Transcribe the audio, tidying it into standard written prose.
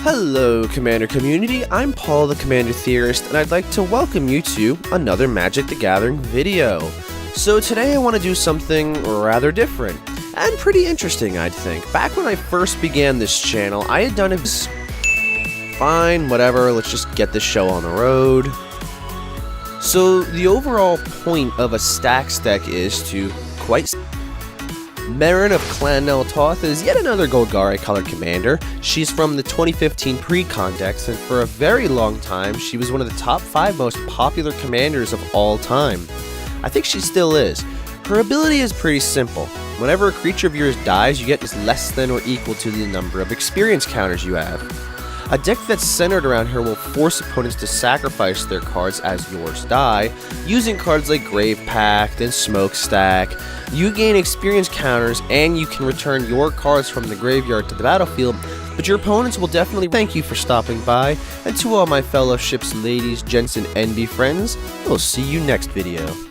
Hello Commander community, I'm Paul the Commander Theorist, and I'd like to welcome you to another Magic the Gathering video. So today I want to do something rather different, and pretty interesting I'd think. Back when I first began this channel, I had done it fine, whatever, let's just get this show on the road. So the overall point of a Stax deck is to Marin of Clan Neltoth is yet another Golgari colored commander. She's from the 2015 pre-con decks, and for a very long time, she was one of the top 5 most popular commanders of all time. I think she still is. Her ability is pretty simple. Whenever a creature of yours dies, you get just less than or equal to the number of experience counters you have. A deck that's centered around her will force opponents to sacrifice their cards as yours die, using cards like Grave Pact and Smokestack. You gain experience counters, and you can return your cards from the graveyard to the battlefield, but your opponents will definitely thank you for stopping by, and to all my fellow ships, ladies, gents, and NB friends, we'll see you next video.